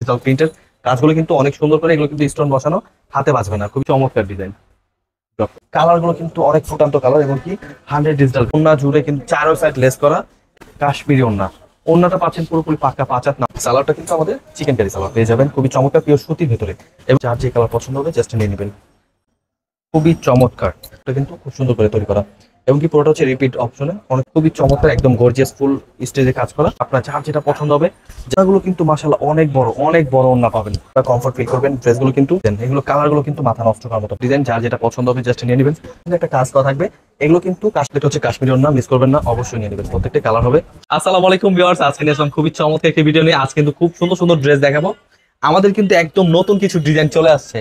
Digital প্রিন্টের কাজগুলো কিন্তু অনেক সুন্দর করে, এগুলো কিন্তু স্টোন বসানো, হাতে বাজবে না, খুবই চমৎকার ডিজাইন। কালার গুলো কিন্তু অনেক ফুটান্ত কালার এবং কি 100 ডিজিটাল ওন্না জুড়ে কিন্তু চারো সাইড লেস করা কাশ্মীরি ওন্না। ওন্নাটা পাচ্ছেন পুরোপুরি পাক্কা পাঁচাত না। সালোয়ারটা কিন্তু আমাদের চিকেন কারি সালোয়ার পেয়ে যাবেন, খুবই চমৎকার পিওর সুতির ভেতরে, এবং যার যে কালার পছন্দ হবে জাস্ট নিয়ে নেবেন। খুবই চমৎকার, এটা কিন্তু খুব সুন্দর করে তৈরি করা, এবং কি পুরোটা হচ্ছে রিপিট অপশনে, অনেক খুবই চমৎকার, একদম গর্জিয়াস ফুল স্টেজে কাজ করা। আপনার যার যেটা পছন্দ হবে, যেগুলো কিন্তু মাশাআল্লাহ অনেক বড় ওন্না পাবেন, কমফর্ট ফিল করবেন। ড্রেসগুলো কিন্তু এগুলো কালারগুলো কিন্তু মাথা নষ্ট করার মতো ডিজাইন, যার যেটা পছন্দ হবে জাস্ট নিয়ে নেবেন। একটা কাজ করা থাকবে, এগুলো কিন্তু কাশ্মীর হচ্ছে কাশ্মীরি ওন্না, মিস করবেন না, অবশ্যই নিয়ে নেবেন, প্রত্যেকটা কালার হবে। আসসালামু আলাইকুম ভিউয়ার্স, আজকে নিয়ে আসলাম খুবই চমৎকার একটি ভিডিও নিয়ে। আজ কিন্তু খুব সুন্দর সুন্দর ড্রেস দেখাবো। আমাদের কিন্তু একদম নতুন কিছু ডিজাইন চলে আসছে,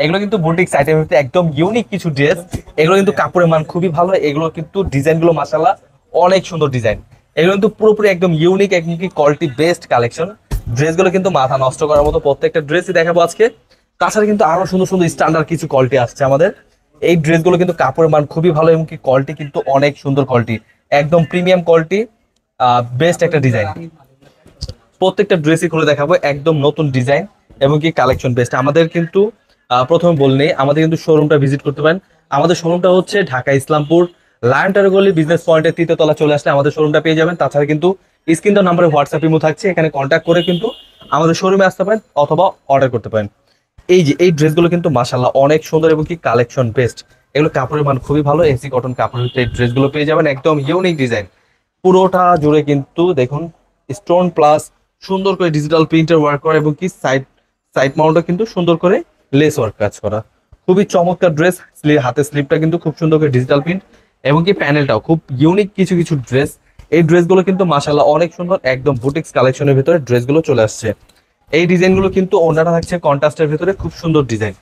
এগুলো কিন্তু বুটিক সাইটের ভিতরে একদম ইউনিক কিছু ড্রেস। এগুলো কিন্তু কাপড়ের মান খুবই ভালো, এগুলো কিন্তু ডিজাইনগুলো মাশাআল্লাহ অনেক সুন্দর ডিজাইন। এগুলো কিন্তু পুরোপুরি একদম ইউনিক, একদম কি কোয়ালিটি বেস্ট কালেকশন। ড্রেসগুলো কিন্তু মাথা নষ্ট করার মতো, প্রত্যেকটা ড্রেসই দেখাবো আজকে। তাছাড়া কিন্তু আরো সুন্দর সুন্দর স্ট্যান্ডার্ড কিছু কোয়ালিটি আসছে আমাদের। এই ড্রেসগুলো কিন্তু কাপড়ের মান খুবই ভালো, এবং কি কোয়ালিটি কিন্তু অনেক সুন্দর কোয়ালিটি, একদম প্রিমিয়াম কোয়ালিটি, বেস্ট একটা ডিজাইন। প্রত্যেকটা ড্রেসই খুলে দেখাবো, একদম নতুন ডিজাইন এবং কি কালেকশন বেস্ট। আমাদের কিন্তু প্রথমে বলনি, আমাদের কিন্তু শোরুমটা ভিজিট করতে পারেন। আমাদের শোরুমটা হচ্ছে ঢাকা ইসলামপুর লায়ন টাওয়ার গলি বিজনেস পয়েন্টের 3য় তলা চলে আসলে আমাদের শোরুমটা পেয়ে যাবেন। তাছাড়া কিন্তু স্ক্রিন দেওয়া নাম্বারে হোয়াটসঅ্যাপ ইমো থাকছে, এখানে কন্ট্যাক্ট করে কিন্তু আমাদের শোরুমে আসতে পারেন অথবা অর্ডার করতে পারেন। এই যে এই ড্রেসগুলো কিন্তু মাশাআল্লাহ অনেক সুন্দর এবং কি কালেকশন বেস্ট। এগুলো কাপড়ের মান খুবই ভালো, এসি কটন কাপড়ের ভিতরে এই ড্রেসগুলো পেয়ে যাবেন, একদম ইউনিক ডিজাইন। পুরোটা জুড়ে কিন্তু দেখুন স্টোন প্লাস সুন্দর করে ডিজিটাল প্রিন্টের ওয়ার্ক করা, এবং কি সাইড সাইড মাউন্টও কিন্তু সুন্দর করে লেস ওয়ার্ক কাজ করা, খুবই চমৎকার ড্রেস। হাতে স্লিপটা কিন্তু খুব সুন্দর করে ডিজিটাল প্রিন্ট, এবং কি প্যানেলটাও খুব ইউনিক কিছু কিছু ড্রেস। এই ড্রেসগুলো কিন্তু মাশাআল্লাহ অনেক সুন্দর, একদম বুটিক্স কালেকশনের ভিতরে ড্রেসগুলো চলে আসছে। এই ডিজাইনগুলো কিন্তু ওনারা থাকছে কন্ট্রাস্টের ভিতরে, খুব সুন্দর ডিজাইন।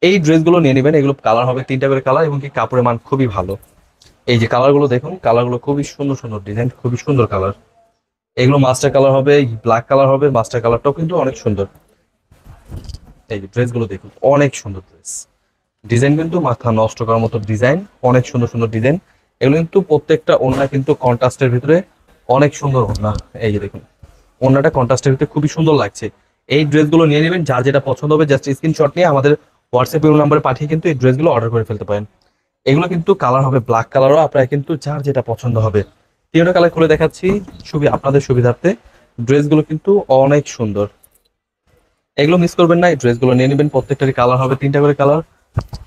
এই ড্রেসগুলো নিয়ে নেবেন, এগুলো কালার হবে 3টা করে কালার, এবং কি কাপড়ের মান খুবই ভালো। এই যে কালারগুলো দেখুন, কালারগুলো খুবই সুন্দর সুন্দর ডিজাইন, খুবই সুন্দর কালার। এগুলো মাস্টার কালার হবে, ব্ল্যাক কালার হবে, মাস্টার কালারটাও কিন্তু অনেক সুন্দর। এই যে ড্রেসগুলো দেখুন, অনেক সুন্দর ড্রেস, ডিজাইন কিন্তু মাথা নষ্ট করার মতো ডিজাইন, অনেক সুন্দর সুন্দর ডিজাইন। এগুলো কিন্তু প্রত্যেকটা ওড়না কিন্তু কন্ট্রাস্টের ভিতরে, অনেক সুন্দর ওড়না। এই যে দেখুন ওড়নাটা কন্ট্রাস্টের ভিতরে খুবই সুন্দর লাগছে। এই ড্রেসগুলো নিয়ে নেবেন, যার যেটা পছন্দ হবে জাস্ট স্ক্রিনশট নিয়ে আমাদের হোয়াটসঅ্যাপ নাম্বারে পাঠিয়ে কিন্তু এই ড্রেসগুলো অর্ডার করে ফেলতে পারেন। এগুলো কিন্তু কালার হবে ব্ল্যাক কালারও, আপনারা কিন্তু যার যেটা পছন্দ হবে 3টা কালার খুলে দেখাচ্ছি আপনাদের সুবিধার্থে। ড্রেসগুলো কিন্তু অনেক সুন্দর, এগুলো মিস করবেন না, এই ড্রেসগুলো নিয়ে নেবেন, প্রত্যেকটারই কালার হবে 3টা করে কালার।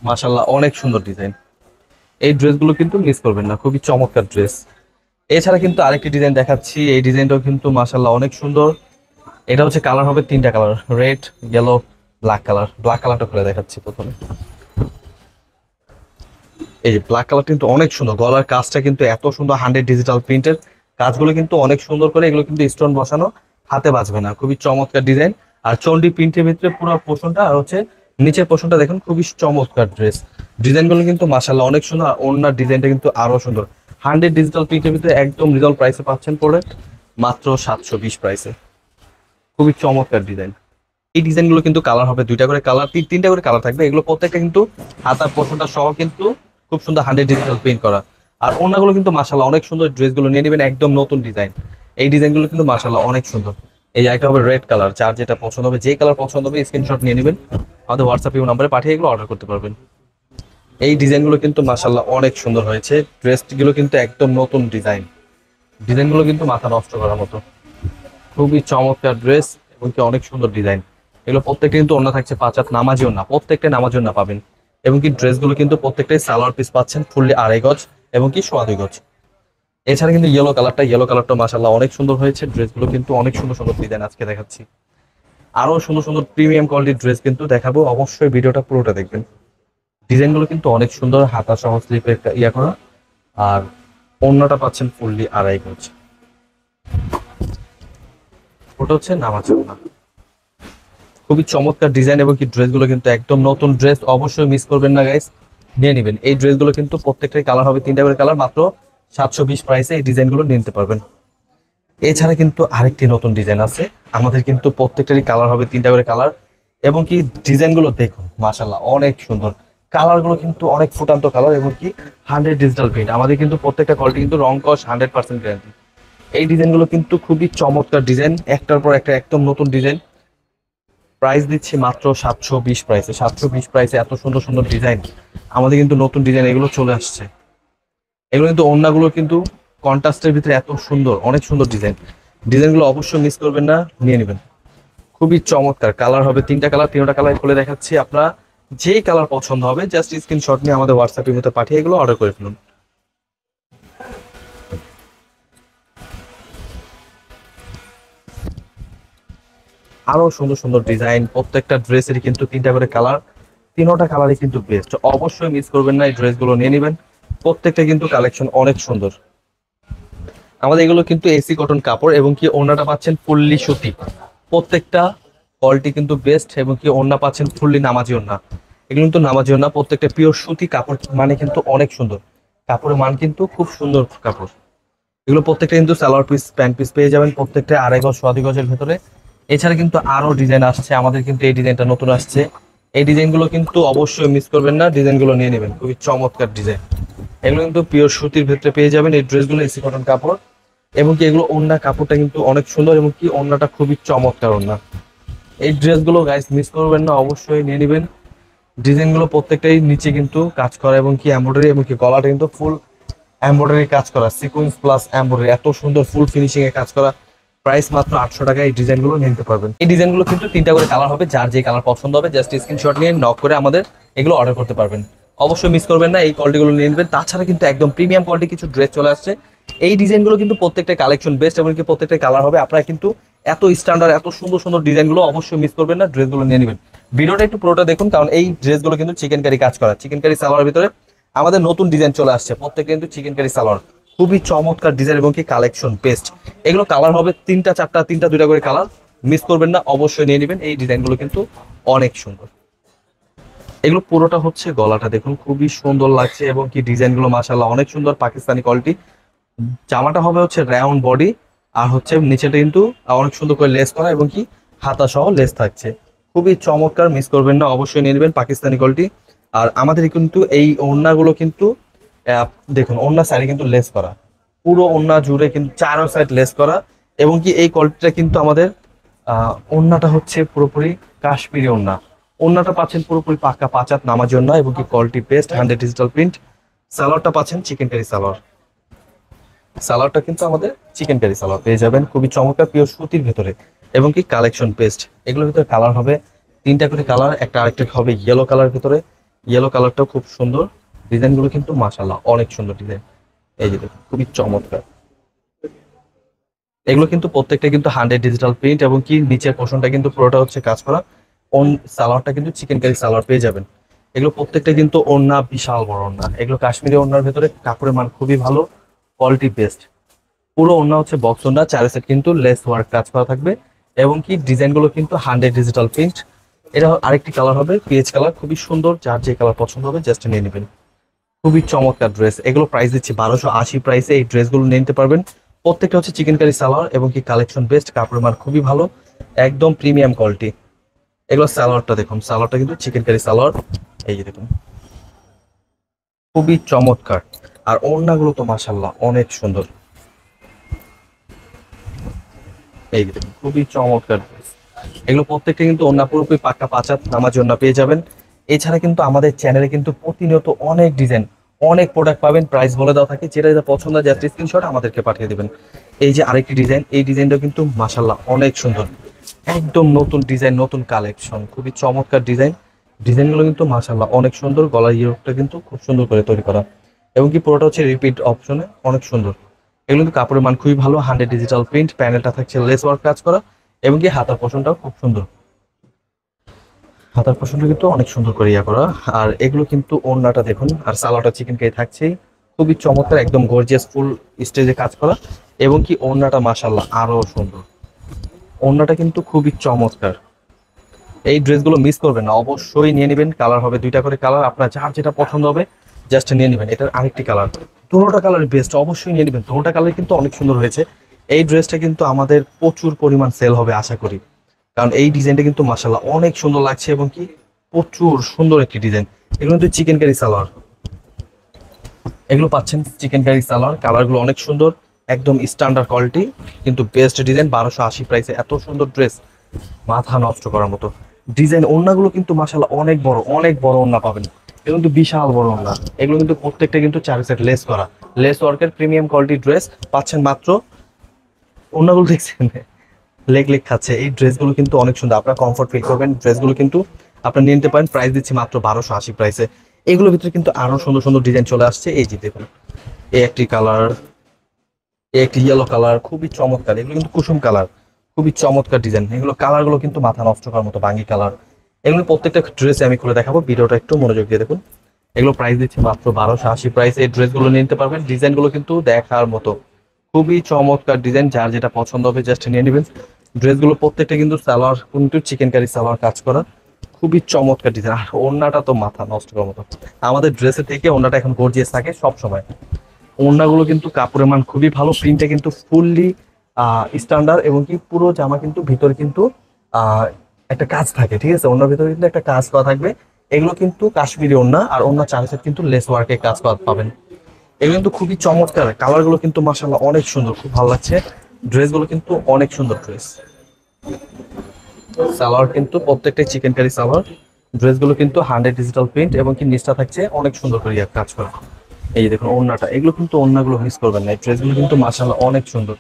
মাশাআল্লাহ অনেক সুন্দর ডিজাইন, এই ড্রেসগুলো কিন্তু মিস করবেন না, খুবই চমৎকার ড্রেস। এছাড়া কিন্তু আরেকটি ডিজাইন দেখাচ্ছি, এই ডিজাইনটাও কিন্তু মাশাআল্লাহ অনেক সুন্দর। এটা হচ্ছে কালার হবে 3টা colour, red, yellow, black colour. Black কালারটা খুলে দেখাচ্ছি প্রথমে। এই যে ব্ল্যাক কালার কিন্তু অনেক সুন্দর, গলার কাজটা কিন্তু এত সুন্দর, 100 ডিজিটাল প্রিন্টের কাজগুলো কিন্তু অনেক সুন্দর করে, এগুলো কিন্তু স্টোন বসানো, হাতে বাজবে না, খুবই চমৎকার ডিজাইন। আর চন্ডি প্রিন্টের ভিতরে পুরো পোর্শনটা, আর হচ্ছে নিচের পোর্শনটা দেখুন, খুবই চমৎকার ড্রেস। ডিজাইনগুলো কিন্তু মাশাআল্লাহ অনেক সুন্দর, আর ওড়নার ডিজাইনটা কিন্তু আরো সুন্দর। 100 ডিজিটাল প্রিন্টের ভিতরে একদম রিজল প্রাইসে পাচ্ছেন প্রোডাক্ট, মাত্র 720 প্রাইসে, খুবই চমৎকার ডিজাইন। এই ডিজাইনগুলো কিন্তু কালার হবে 2টা করে কালার, 3টা করে কালার থাকবে। এগুলো প্রত্যেকটা কিন্তু হাতার পোর্শনটা সহ কিন্তু খুব সুন্দর 100 ডিজিটাল প্রিন্ট করা। আর ওড়নাগুলো কিন্তু মাশাআল্লাহ অনেক সুন্দর, ড্রেসগুলো নিয়ে নেবেন, একদম নতুন ডিজাইন। এই ডিজাইনগুলো কিন্তু মাশাআল্লাহ অনেক সুন্দর। এই একটা হবে রেড কালার, যার যেটা পছন্দ হবে, যে কালার পছন্দ হবে স্ক্রিনশট নিয়ে নেবেন, আমাদের হোয়াটসঅ্যাপ নাম্বারে পাঠিয়ে এগুলো অর্ডার করতে পারবেন। এই ডিজাইনগুলো কিন্তু মাশাআল্লাহ অনেক সুন্দর হয়েছে, ড্রেসগুলো কিন্তু একদম নতুন ডিজাইন। ডিজাইনগুলো কিন্তু মাথা নষ্ট করার মতো, খুবই চমৎকার ড্রেস এবং কি অনেক সুন্দর ডিজাইন। এগুলো প্রত্যেকটা কিন্তু ওড়না থাকছে 5 হাত নামাজি ওড়না, প্রত্যেকটা নামাজি ওড়না পাবেন। এবং কি ড্রেসগুলো কিন্তু প্রত্যেকটাই সালোয়ার পিস পাচ্ছেন ফুললি 2.5 গজ এবং কি 1.25 গজ। এছাড়া কিন্তু ইয়েলো কালারটা মাশাআল্লাহ অনেক সুন্দর হয়েছে। ড্রেসগুলো কিন্তু অনেক সুন্দর সুন্দর ডিজাইন আজকে দেখাচ্ছি, আরো সুন্দর সুন্দর প্রিমিয়াম কোয়ালিটির ড্রেস কিন্তু দেখাবো, অবশ্যই ভিডিওটা পুরোটা দেখবেন। ডিজাইনগুলো কিন্তু অনেক সুন্দর, হাতা সহ স্লিপে একটা করা, আর ওড়নাটা পাচ্ছেন ফুললি 2.5 গজ। ওটা হচ্ছে নামাজি ওড়না, খুবই চমৎকার ডিজাইন। এবং কি ড্রেসগুলো কিন্তু একদম নতুন ড্রেস, অবশ্যই মিস করবেন না গাইস, নিয়ে নেবেন। এই ড্রেসগুলো কিন্তু প্রত্যেকটাই কালার হবে 3টা করে কালার, মাত্র 720 প্রাইসে এই ডিজাইনগুলো নিতে পারবেন। এছাড়া কিন্তু আরেকটি নতুন ডিজাইন আছে আমাদের, কিন্তু প্রত্যেকটারই কালার হবে 3টা করে কালার। এবং কি ডিজাইনগুলো দেখুন মাশাআল্লাহ অনেক সুন্দর, কালারগুলো কিন্তু অনেক ফুটান্ত কালার, এবং কি 100 ডিজিটাল প্রিন্ট। আমাদের কিন্তু প্রত্যেকটা কোয়ালিটি কিন্তু রং কস 100% গ্যারান্টি। এই ডিজাইনগুলো কিন্তু খুবই চমৎকার ডিজাইন, একটার পর একটা একদম নতুন ডিজাইন। প্রাইস দিচ্ছি মাত্র 720 প্রাইসে। 720 প্রাইসে এত সুন্দর সুন্দর ডিজাইন, আমাদের কিন্তু নতুন ডিজাইন এগুলো চলে আসছে। এগুলো কিন্তু ওড়নাগুলো কিন্তু কন্ট্রাস্টের ভিতরে এত সুন্দর, অনেক সুন্দর ডিজাইন। ডিজাইনগুলো অবশ্যই মিস করবেন না, নিয়ে নেবেন। খুবই চমৎকার কালার হবে, 3টা কালার, 3টা কালার খুলে দেখাচ্ছি। আপনারা যেই কালার পছন্দ হবে জাস্ট স্ক্রিনশট নিয়ে আমাদের হোয়াটসঅ্যাপের মধ্যে পাঠিয়ে এগুলো অর্ডার করে ফেলুন। আরো সুন্দর সুন্দর ডিজাইন, প্রত্যেকটা ড্রেসেরই কিন্তু 3টা করে কালার, 3টা কালারই কিন্তু বেস্ট। অবশ্যই মিস করবেন না, এই ড্রেসগুলো নিয়ে নেবেন। প্রত্যেকটা কিন্তু কালেকশন অনেক সুন্দর। আমাদের এগুলো কিন্তু এসি কটন কাপড় এবং কি ওড়নাটা পাচ্ছেন ফুললি সুতি। প্রত্যেকটা কোয়ালিটি কিন্তু বেস্ট এবং কি ওড়না পাচ্ছেন ফুললি নামাজি ওড়না। এগুলো কিন্তু নামাজি ওড়না, প্রত্যেকটা পিওর সুতি কাপড়, মানে কিন্তু অনেক সুন্দর কাপড়ের মান, কিন্তু খুব সুন্দর কাপড়। এগুলো প্রত্যেকটা কিন্তু সালোয়ার পিস, প্যান্ট পিস পেয়ে যাবেন প্রত্যেকটা 2.5 গজ, 4 গজের ভেতরে। এছাড়া কিন্তু আরো ডিজাইন আসছে, আমাদের কিন্তু এই ডিজাইনটা নতুন আসছে। এই ডিজাইনগুলো কিন্তু অবশ্যই মিস করবেন না, ডিজাইনগুলো নিয়ে নেবেন, খুবই চমৎকার ডিজাইন। এগুলো কিন্তু পিওর সুতির ভেতরে পেয়ে যাবেন এই ড্রেসগুলো, এসি কটন কাপড়। এবং কি এগুলো ওড়না কাপড়টা কিন্তু অনেক সুন্দর এবং কি ওড়নাটা খুবই চমৎকার ওড়না। এই ড্রেসগুলো গাইস মিস করবেন না, অবশ্যই নিয়ে নেবেন। ডিজাইনগুলো প্রত্যেকটাই নিচে কিন্তু কাজ করা এবং কি এমব্রয়ডারি, এবং কি গলাটা কিন্তু ফুল এমব্রয়ডারি কাজ করা, সিকোয়েন্স প্লাস এমব্রয়ডারি, এত সুন্দর ফুল ফিনিশিং এ কাজ করা। প্রাইস মাত্র 800 টাকা। এই ডিজাইনগুলো নিতে পারবেন। এই ডিজাইনগুলো কিন্তু 3টা করে কালার হবে, যার যে কালার পছন্দ হবে জাস্ট স্ক্রিনশট নিয়ে নক করে আমাদের এগুলো অর্ডার করতে পারবেন। অবশ্যই মিস করবেন না, এই কোয়ালিটিগুলো নিয়ে নেবেন। তাছাড়া কিন্তু একদম প্রিমিয়াম কোয়ালিটি কিছু ড্রেস চলে আসছে। এই ডিজাইনগুলো কিন্তু প্রত্যেকটা কালেকশন বেস্ট এবং কি প্রত্যেকটা কালার হবে। আপনারা কিন্তু এত স্ট্যান্ডার্ড, এত সুন্দর সুন্দর ডিজাইনগুলো অবশ্যই মিস করবেন না, ড্রেসগুলো নিয়ে নেবেন। ভিডিওটা একটু পুরোটা দেখুন, কারণ এই ড্রেসগুলো কিন্তু চিকেন কারি কাজ করা, চিকেন কারি সালোয়ারের ভিতরে আমাদের নতুন ডিজাইন চলে আসছে। প্রত্যেকটা কিন্তু চিকেন কারি সালোয়ার, খুবই চমৎকার ডিজাইন এবং কি কালেকশন বেস্ট। এগুলো কালার হবে 3টা 4টা, 3টা 2টা করে কালার, মিস করবেন না, অবশ্যই নিয়ে নেবেন। এই ডিজাইনগুলো কিন্তু অনেক সুন্দর। এগুলো পুরোটা হচ্ছে গলাটা দেখুন, খুবই সুন্দর লাগছে এবং কি ডিজাইনগুলো মাশাআল্লাহ অনেক সুন্দর, পাকিস্তানি কোয়ালিটি। জামাটা হবে হচ্ছে রাউন্ড বডি, আর হচ্ছে নিচেটা কিন্তু অনেক সুন্দর করে লেস করা এবং কি হাতা সহ লেস থাকছে, খুবই চমৎকার, মিস করবেন না, অবশ্যই নিয়ে নেবেন, পাকিস্তানি কোয়ালিটি। আর আমাদের কিন্তু এই ওড়নাগুলো কিন্তু দেখুন, ওড়না সাইডে কিন্তু লেস করা, পুরো ওড়না জুড়ে কিন্তু 4 সাইড লেস করা। এবং কি এই কোয়ালিটিটা কিন্তু আমাদের ওড়নাটা হচ্ছে পুরোপুরি কাশ্মীরি ওড়না। ওড়নাটা পাচ্ছেন পুরোপুরি পাক্কা 5 হাত নামাজি ওড়না এবং কি কোয়ালিটি বেস্ট, 100 ডিজিটাল প্রিন্ট। সালোয়ারটা পাচ্ছেন চিকেন কারি সালোয়ার। সালোয়ারটা কিন্তু আমাদের চিকেন কারি সালোয়ার পেয়ে যাবেন, খুবই চমৎকার পিওর সুতির ভেতরে এবং কি কালেকশন পেস্ট। এগুলোর ভিতরে কালার হবে 3টা করে কালার, একটা আরেকটা হবে ইয়েলো কালার ভিতরে। ইয়েলো কালারটাও খুব সুন্দর, ডিজাইনগুলো কিন্তু মাশাআল্লাহ অনেক সুন্দর ডিজাইন। এই যে দেখুন, খুবই চমৎকার। এগুলো কিন্তু প্রত্যেকটা কিন্তু 100 ডিজিটাল প্রিন্ট এবং কি নিচের পোর্শনটা কিন্তু পুরোটা হচ্ছে কাজ করা। সালোয়ারটা কিন্তু চিকেন কারি সালোয়ার পেয়ে যাবেন। এগুলো প্রত্যেকটা কিন্তু ওড়না বিশাল বড় ওড়না। এগুলো কাশ্মীরি ওড়নার ভেতরে কাপড়ের মান খুবই ভালো, কোয়ালিটি বেস্ট। পুরো ওড়না হচ্ছে বক্স ওড়না, 4 সাইড কিন্তু লেস ওয়ার্ক কাজ করা থাকবে এবং কি ডিজাইনগুলো কিন্তু 100 ডিজিটাল প্রিন্ট। এটা আরেকটি কালার হবে পিএইচ কালার, খুবই সুন্দর, যার যে কালার পছন্দ হবে জাস্ট নিয়ে নেবেন। খুবই চমৎকার ড্রেস, এগুলো প্রাইস দিচ্ছি 1280 প্রাইসে। এই ড্রেসগুলো নিয়ে নিতে পারবেন। প্রত্যেকটা হচ্ছে চিকেন কারি সালোয়ার এবং কি কালেকশন বেস্ট, কাপড়ের মান খুবই ভালো, একদম প্রিমিয়াম কোয়ালিটি। এগুলো সালোয়ারটা দেখুন, সালোয়ারটা কিন্তু চিকেন কারি সালোয়ার, এই যে দেখুন, খুবই চমৎকার। আর ওড়নাগুলো তো মাশাআল্লাহ অনেক সুন্দর, এই যে দেখুন, খুবই চমৎকার ড্রেস। এগুলো প্রত্যেকটা কিন্তু ওড়না পুরোপুরি পাক্কা 5 হাত নামাজি ওড়না পেয়ে যাবেন। এছাড়া কিন্তু আমাদের চ্যানেলে কিন্তু প্রতিনিয়ত অনেক ডিজাইন, অনেক প্রোডাক্ট পাবেন, প্রাইস বলে দেওয়া থাকে, যেটা যেটা পছন্দ হয় জাস্ট স্ক্রিনশট আমাদেরকে পাঠিয়ে দেবেন। এই যে আরেকটি ডিজাইন, এই ডিজাইনটাও কিন্তু মাশাআল্লাহ অনেক সুন্দর, একদম নতুন ডিজাইন, নতুন কালেকশন, খুবই চমৎকার ডিজাইন। ডিজাইনগুলো কিন্তু মাশাআল্লাহ অনেক সুন্দর, গলার ইয়োগটা কিন্তু খুব সুন্দর করে তৈরি করা এবং কি পুরোটা হচ্ছে রিপিট অপশনে, অনেক সুন্দর। এগুলো কিন্তু কাপড়ের মান খুবই ভালো, 100 ডিজিটাল প্রিন্ট, প্যানেলটা থাকছে লেস ওয়ার্ক কাজ করা এবং কি হাতার পোর্শনটাও খুব সুন্দর, হাতার পোর্শনটা কিন্তু অনেক সুন্দর করে ইয়া করা। আর এগুলো কিন্তু ওড়নাটা দেখুন, আর সালোয়ারটা চিকেন কারি থাকছেই, খুবই চমৎকার, একদম গর্জিয়াস ফুল স্টেজে কাজ করা এবং কি ওড়নাটা মাশাআল্লাহ আরো সুন্দর। ওড়নাটা কিন্তু খুবই চমৎকার। এই ড্রেসগুলো মিস করবেন না, অবশ্যই নিয়ে নেবেন। কালার হবে 2টা করে কালার, আপনার যার যেটা পছন্দ হবে জাস্ট নিয়ে নেবেন। এটার আরেকটি কালার, দুটোটা কালার বেস্ট, অবশ্যই নিয়ে নেবেন। দুটোটা কালার কিন্তু অনেক সুন্দর হয়েছে। এই ড্রেসটা কিন্তু আমাদের প্রচুর পরিমাণ সেল হবে আশা করি, কারণ এই ডিজাইনটা কিন্তু মাশাআল্লাহ অনেক সুন্দর লাগছে এবং কি প্রচুর সুন্দর একটি ডিজাইন। এগুলো কিন্তু চিকেন কারি সালোয়ার, এগুলো পাচ্ছেন চিকেন কারি সালোয়ার, কালারগুলো অনেক সুন্দর, একদম স্ট্যান্ডার্ড কোয়ালিটি কিন্তু বেস্ট ডিজাইন। 1280 প্রাইসে এত সুন্দর ড্রেস, মাথা নষ্ট করার মতো। ডিজাইন ওড়নাগুলো কিন্তু মাশাআল্লাহ অনেক বড় ওড়না পাবেন। এগুলো কিন্তু বিশাল বড় ওড়না। এগুলো কিন্তু প্রত্যেকটা কিন্তু 4 সেট লেস করা, লেস ওয়ার্কের প্রিমিয়াম কোয়ালিটি ড্রেস পাচ্ছেন মাত্র। ওড়নাগুলো দেখছেন লেগ লেগ খাচ্ছে। এই ড্রেসগুলো কিন্তু অনেক সুন্দর, আপনারা কমফর্ট ফিল করবেন। ড্রেসগুলো কিন্তু আপনারা নিয়ে নিতে পারেন, প্রাইস দিচ্ছি মাত্র 1280 প্রাইসে। এগুলোর ভিতরে কিন্তু আরো সুন্দর সুন্দর ডিজাইন চলে আসছে। এই যে দেখুন, এই একটি কালার, এই একটি ইয়েলো কালার, খুবই চমৎকার। এগুলো কিন্তু কুসুম কালার, খুবই চমৎকার ডিজাইন। এগুলো কালারগুলো কিন্তু মাথা নষ্ট করার মতো বাঙ্গি কালার। এগুলো প্রত্যেকটা ড্রেসে আমি খুলে দেখাবো, ভিডিওটা একটু মনোযোগ দিয়ে দেখুন। এগুলো প্রাইস দিচ্ছি মাত্র 1280 প্রাইসে। এই ড্রেসগুলো নিতে পারবেন। ডিজাইনগুলো কিন্তু দেখার মতো, খুবই চমৎকার ডিজাইন। যার যেটা পছন্দ হবে জাস্ট নিয়ে নেবেন। ড্রেসগুলো প্রত্যেকটা কিন্তু সালোয়ার কিন্তু চিকেন কারি সালোয়ার কাজ করা, খুবই চমৎকার ডিজাইন। আর ওড়নাটা তো মাথা নষ্ট করার মতো। আমাদের ড্রেসের থেকে ওড়নাটা এখন গর্জিয়াস থাকে সব সময়। ওড়নাগুলো কিন্তু কাপড়ের মান খুবই ভালো, প্রিন্টটা কিন্তু ফুললি স্ট্যান্ডার্ড, এবং কি পুরো জামা কিন্তু ভিতরে কিন্তু একটা কাজ থাকে, ঠিক আছে? ওড়নার ভিতরে কিন্তু একটা কাজ করা থাকবে। এগুলো কিন্তু কাশ্মীরি ওড়না, আর ওড়না চার সাইড কিন্তু লেস ওয়ার্কে কাজ করা পাবেন। এগুলো কিন্তু খুবই চমৎকার, কালারগুলো কিন্তু মাশাআল্লাহ অনেক সুন্দর, খুব ভালো লাগছে। ড্রেসগুলো কিন্তু অনেক সুন্দর ড্রেস। সালোয়ার কিন্তু প্রত্যেকটাই চিকেন কারি সালোয়ার। ড্রেসগুলো কিন্তু 100 ডিজিটাল প্রিন্ট, এবং কি নিচটা থাকছে অনেক সুন্দর করে কাজ করা। এই যে দেখুন ওড়নাটা, এগুলো কিন্তু ওড়নাগুলো মিস করবেন না। এই ড্রেসগুলো কিন্তু মাশাআল্লাহ অনেক সুন্দর।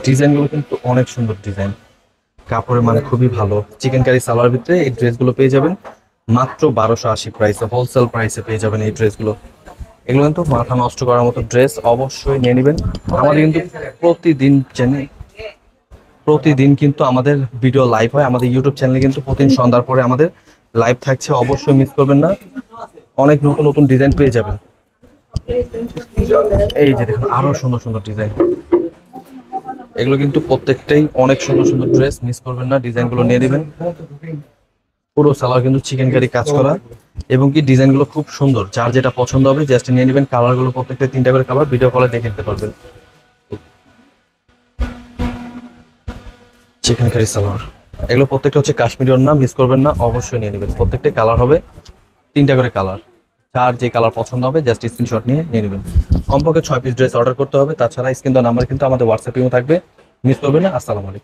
ডিজাইনগুলো কিন্তু অনেক সুন্দর ডিজাইন, কাপড়ের মানে খুবই ভালো। চিকেন কারি সালোয়ার ভিতরে এই ড্রেসগুলো পেয়ে যাবেন মাত্র 1280 প্রাইসে, হোলসেল প্রাইসে পেয়ে যাবেন এই ড্রেসগুলো। এগুলো কিন্তু মাথা নষ্ট করার মতো ড্রেস, অবশ্যই নিয়ে নেবেন। আমাদের কিন্তু প্রতিদিন কিন্তু আমাদের ভিডিও লাইভ হয় আমাদের ইউটিউব চ্যানেলে, কিন্তু প্রতিদিন সন্ধ্যার পরে আমাদের লাইভ থাকছে, অবশ্যই মিস করবেন না। অনেক নতুন নতুন ডিজাইন পেয়ে যাবেন। এই যে দেখুন আরো সুন্দর সুন্দর ডিজাইন, এগুলো কিন্তু প্রত্যেকটাই অনেক সুন্দর সুন্দর ড্রেস, মিস করবেন না। ডিজাইনগুলো নিয়ে নেবেন। পুরো সালোয়ার কিন্তু চিকেন কারি কাজ করা, এবং কি ডিজাইনগুলো খুব সুন্দর। যার যেটা পছন্দ হবে জাস্ট নিয়ে নেবেন। কালারগুলো প্রত্যেকটা 3টা করে কালার, ভিডিও কলে দেখে নিতে পারবেন। চিকেন কারি সালোয়ার, এগুলো প্রত্যেকটা হচ্ছে কাশ্মীরি ওড়না, মিস করবেন না, অবশ্যই নিয়ে নেবেন। প্রত্যেকটা কালার হবে 3টা করে কালার। যার যে কালার পছন্দ হবে জাস্ট স্ক্রিনশট নিয়ে নেবেন। কমপক্ষে 6 পিস ড্রেস অর্ডার করতে হবে। তাছাড়া স্ক্রিন দেওয়া নাম্বার কিন্তু আমাদের হোয়াটসঅ্যাপেও থাকবে, মিস করবেন না। আসসালামু আলাইকুম।